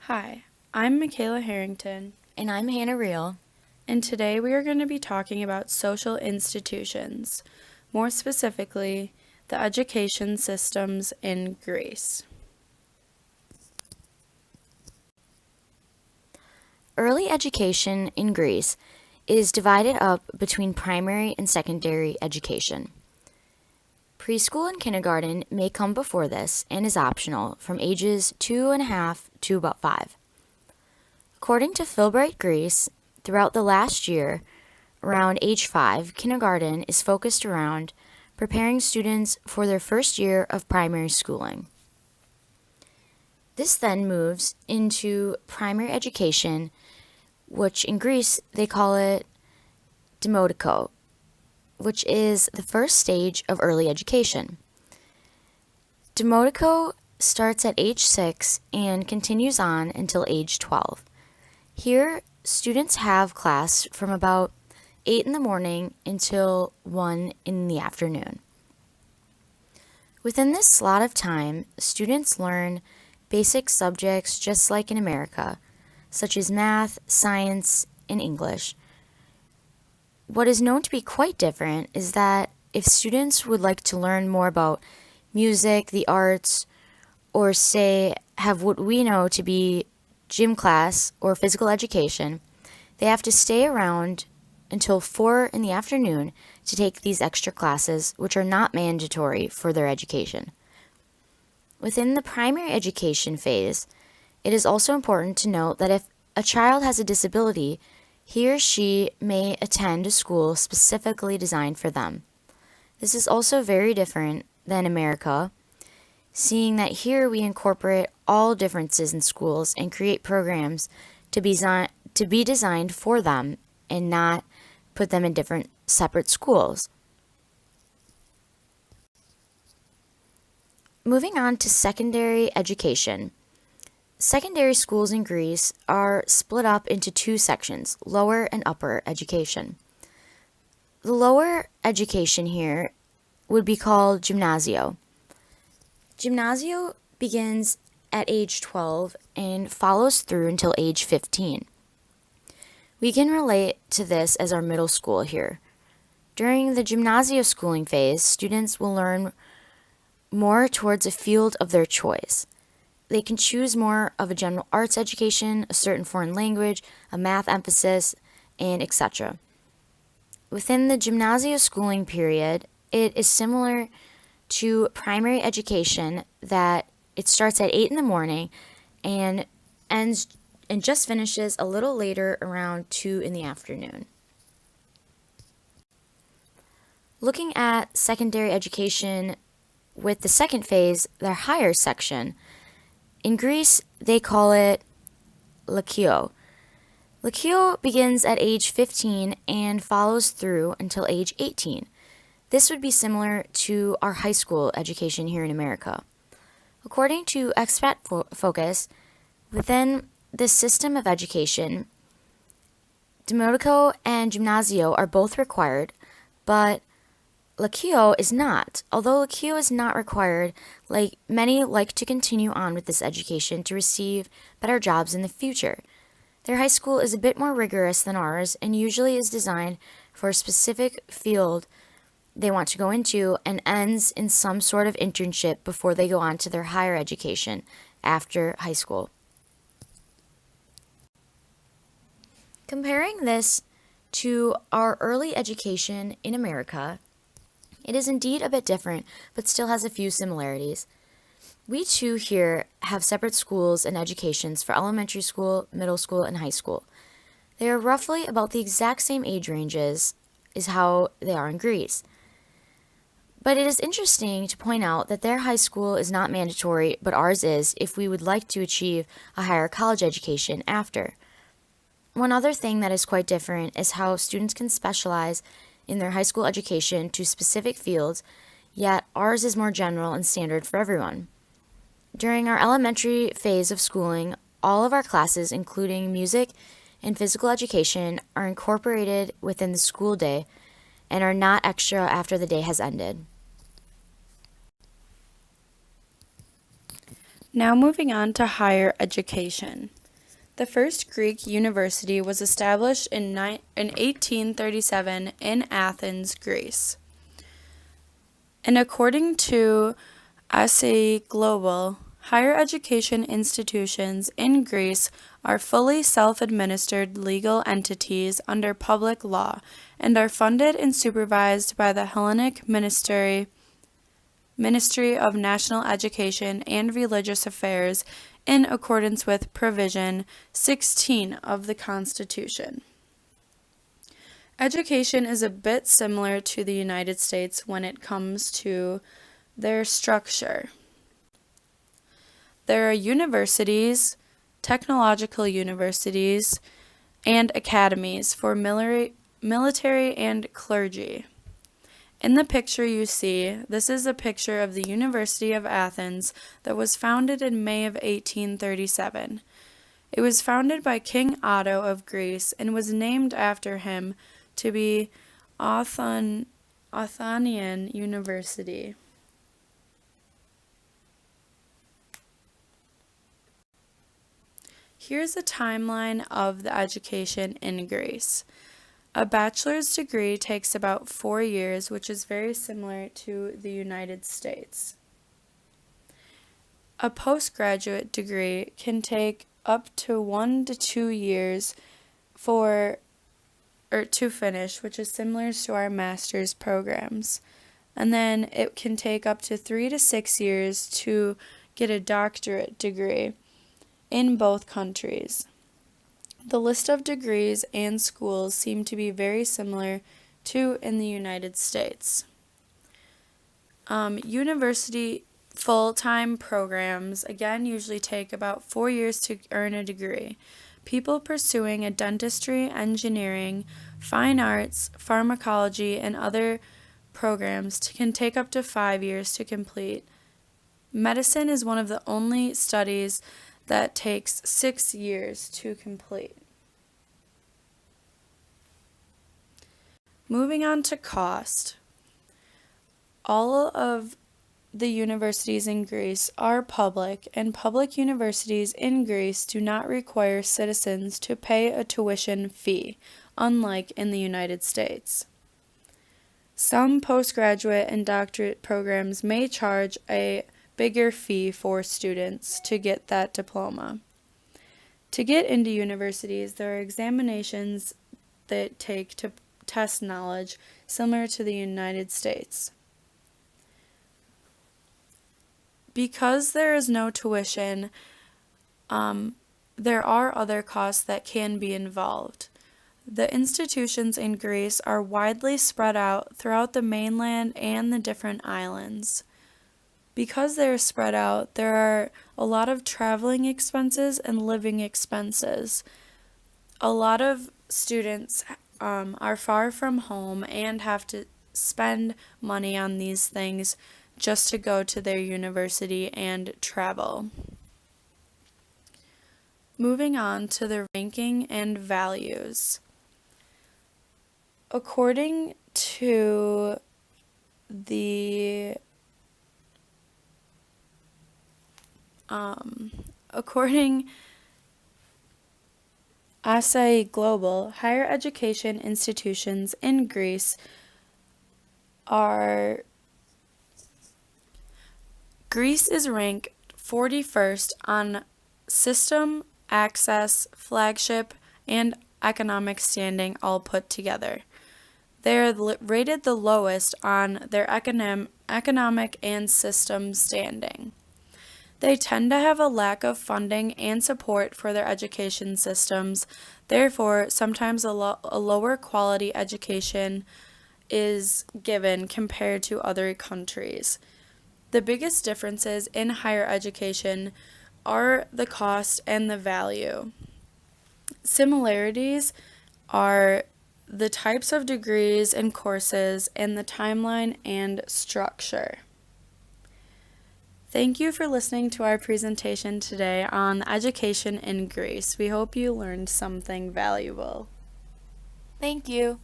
Hi, I'm Michaela Harrington, And I'm Hannah Reel. and today we are going to be talking about social institutions, more specifically, the education systems in Greece. Early education in Greece is divided up between primary and secondary education. Preschool and kindergarten may come before this and is optional from ages 2.5 to about 5. According to Fulbright Greece, throughout the last year, around age 5, kindergarten is focused around preparing students for their first year of primary schooling. This then moves into primary education, which in Greece they call it demotiko, which is the first stage of early education. Demotiko starts at age 6 and continues on until age 12. Here, students have class from about 8 in the morning until 1 in the afternoon. Within this slot of time, students learn basic subjects just like in America, such as math, science, and English. What is known to be quite different is that if students would like to learn more about music, the arts, or say have what we know to be gym class or physical education, they have to stay around until 4 in the afternoon to take these extra classes, which are not mandatory for their education. Within the primary education phase, it is also important to note that if a child has a disability, he or she may attend a school specifically designed for them. This is also very different than America, seeing that here we incorporate all differences in schools and create programs to be designed for them and not put them in different separate schools. Moving on to secondary education. Secondary schools in Greece are split up into two sections, lower and upper education. The lower education here would be called gymnasio. Gymnasio begins at age 12 and follows through until age 15. We can relate to this as our middle school here. During the gymnasio schooling phase, students will learn more towards a field of their choice. They can choose more of a general arts education, a certain foreign language, a math emphasis, and etc. Within the gymnasio schooling period, it is similar to primary education that it starts at 8 in the morning and ends and just finishes a little later around 2 in the afternoon. Looking at secondary education with the second phase, their higher section, in Greece they call it Lyceum. Lyceum begins at age 15 and follows through until age 18. This would be similar to our high school education here in America. According to Expat Focus, within this system of education, demotiko and gymnasio are both required, but Lyceum is not. Although Lyceum is not required, like many like to continue on with this education to receive better jobs in the future. Their high school is a bit more rigorous than ours and usually is designed for a specific field they want to go into and ends in some sort of internship before they go on to their higher education after high school. Comparing this to our early education in America, it is indeed a bit different, but still has a few similarities. We too here have separate schools and educations for elementary school, middle school, and high school. They are roughly about the exact same age ranges as how they are in Greece. But it is interesting to point out that their high school is not mandatory, but ours is if we would like to achieve a higher college education after. One other thing that is quite different is how students can specialize in their high school education to specific fields, yet ours is more general and standard for everyone. During our elementary phase of schooling, all of our classes, including music and physical education, are incorporated within the school day and are not extra after the day has ended. Now moving on to higher education. The first Greek university was established in 1837 in Athens, Greece. And according to SAE Global, higher education institutions in Greece are fully self-administered legal entities under public law and are funded and supervised by the Hellenic Ministry of National Education and Religious Affairs in accordance with Provision 16 of the Constitution. Education is a bit similar to the United States when it comes to their structure. There are universities, technological universities, and academies for military and clergy. In the picture you see, this is a picture of the University of Athens that was founded in May of 1837. It was founded by King Otto of Greece and was named after him to be Athenian University. Here's a timeline of the education in Greece. A bachelor's degree takes about 4 years, which is very similar to the United States. A postgraduate degree can take up to 1 to 2 years to finish, which is similar to our master's programs. And then it can take up to 3 to 6 years to get a doctorate degree in both countries. The list of degrees and schools seem to be very similar to in the United States. University full-time programs, again, usually take about 4 years to earn a degree. People pursuing a dentistry, engineering, fine arts, pharmacology, and other programs can take up to 5 years to complete. Medicine is one of the only studies that takes 6 years to complete. Moving on to cost. All of the universities in Greece are public, and public universities in Greece do not require citizens to pay a tuition fee, unlike in the United States. Some postgraduate and doctorate programs may charge a bigger fee for students to get that diploma. To get into universities, there are examinations that take to test knowledge, similar to the United States. Because there is no tuition, there are other costs that can be involved. The institutions in Greece are widely spread out throughout the mainland and the different islands. Because they're spread out, there are a lot of traveling expenses and living expenses. A lot of students are far from home and have to spend money on these things just to go to their university and travel. Moving on to the ranking and values. According to the SAE Global, higher education institutions in Greece is ranked 41st on system, access, flagship, and economic standing all put together. They are rated the lowest on their economic and system standing. They tend to have a lack of funding and support for their education systems. Therefore, sometimes a lower quality education is given compared to other countries. The biggest differences in higher education are the cost and the value. Similarities are the types of degrees and courses and the timeline and structure. Thank you for listening to our presentation today on education in Greece. We hope you learned something valuable. Thank you.